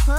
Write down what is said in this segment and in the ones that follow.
Tôi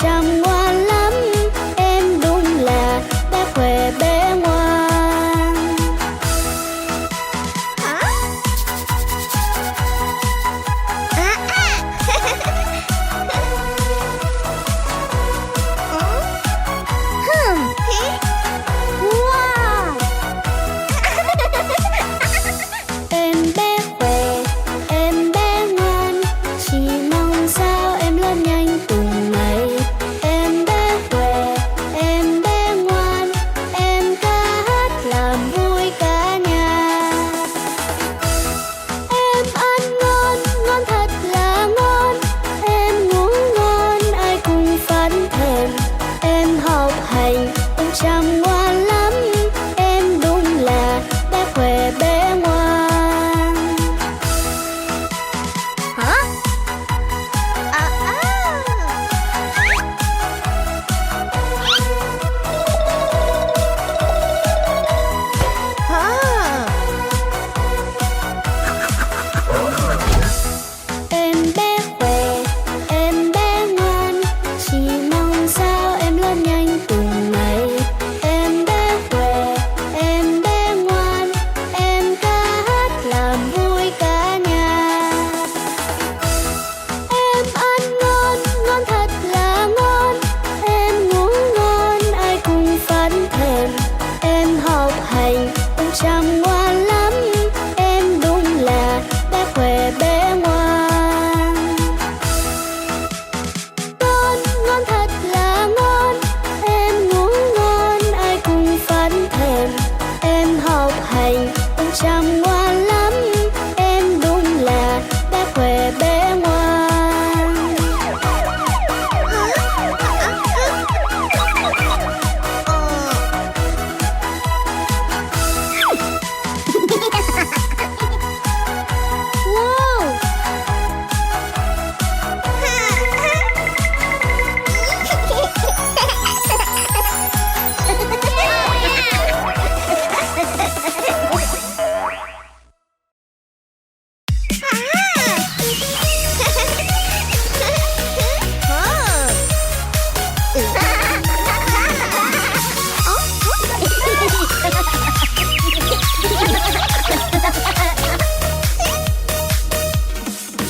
chăm ngoan lắm, em đúng là bé khỏe bé ngoan. Hả? Wow. Em bé khỏe, em bé ngoan, chỉ mong sao em lớn nhanh từng ngày. Em bé khỏe, em bé ngoan, em ca hát làm vui cả nhà. Em ăn ngon, ngon thật là ngon, em ngủ ngon, ai cùng phấn thèm. Em học hành, em chăm ngoan lắm, em đúng là bé khỏe bé ngoan. Hả? Em bé khỏe, em bé ngoan, chỉ mong sao em lớn nhanh từng ngày. Em bé khỏe, em bé ngoan, em ca hát làm vui cả nhà. Em ăn ngon, ngon thật là ngon, em ngủ ngon, ai cùng phấn thèm. Em học hành, em chăm ngoan lắm, em đúng là bé khỏe bé ngoan. Ngon, ngon thật là ngon, em ngủ ngon, ai cùng phấn thèm. Em học hành, em chăm ngoan lắm, em đúng là bé khỏe bé ngoan. Wow.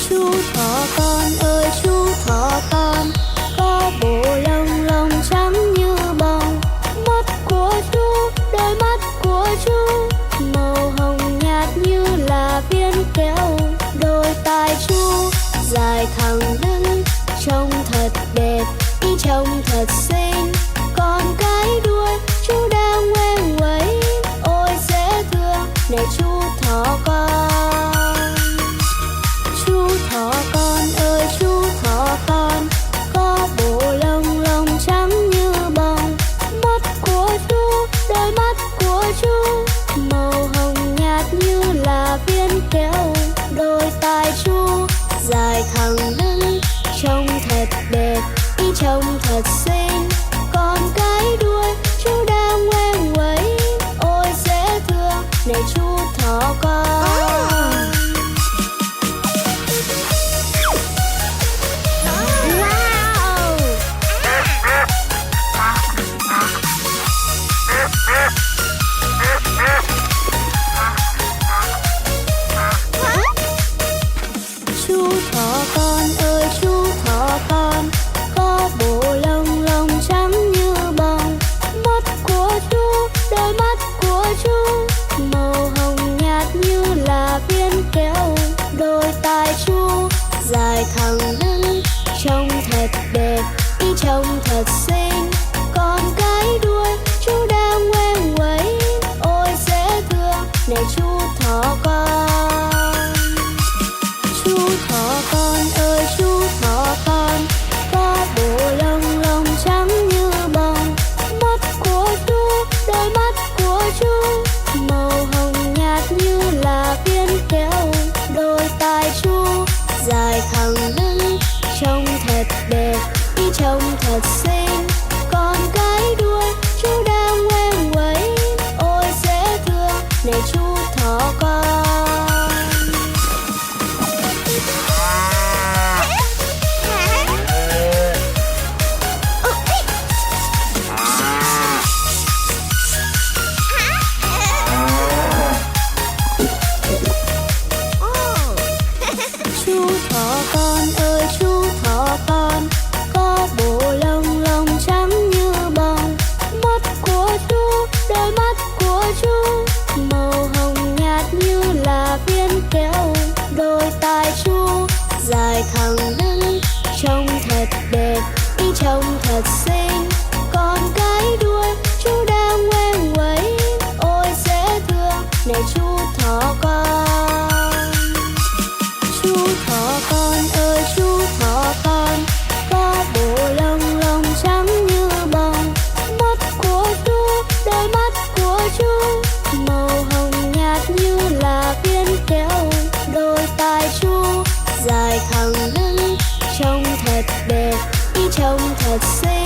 Chú thỏ con ơi chú thỏ con, có bộ lông lông trắng như bông. Mắt của chú, đôi mắt của chú, màu hồng nhạt như là viên kẹo. Đôi tai chú dài thẳng lưng, trông thật đẹp, đi trông thật xinh. Còn cái đuôi chú đang ngoe nguẩy, ôi dễ thương này chú thỏ con. Chú thỏ con ơi chú thỏ con, có bộ lông lông trắng như bông. Mắt của chú, đôi mắt của chú, màu hồng nhạt như là viên kẹo. Đôi tai chú dài thẳng lưng, trông thật đẹp, đi trông thật xinh. Còn cái đuôi chú đang ngoe nguẩy, ôi dễ thương này chú thỏ con. Wow. Chú thỏ con ơi chú thỏ con, có bộ lông lông trắng như bông. Mắt của chú, đôi mắt của chú, màu hồng nhạt như là viên kẹo. Đôi tai chú dài thẳng lưng, trông thật đẹp, đi trông thật xinh. Còn cái đuôi chú đang ngoe nguẩy, ôi dễ thương này chú thỏ con. Chú thỏ con ơi chú thỏ con, có bộ lông lông trắng như bông. Mắt của chú, đôi mắt của chú, màu hồng nhạt như là viên kẹo. Đôi tai chú dài thẳng lưng, trông thật đẹp, đi trông thật xinh. Còn cái đuôi chú đang ngoe nguẩy, ôi dễ thương này chú thỏ con. trông thật xinh. Còn cái đuôi chú đang ngoe nguẩy, ôi dễ thương này chú thỏ con. Chú thỏ con ơi chú thỏ con, có bộ lông lông trắng như bông. Mắt của chú, đôi mắt của chú màu hồng nhạt như là viên kẹo. Đôi tai chú dài thẳng lưng, trông thật đẹp, trông thật xinh.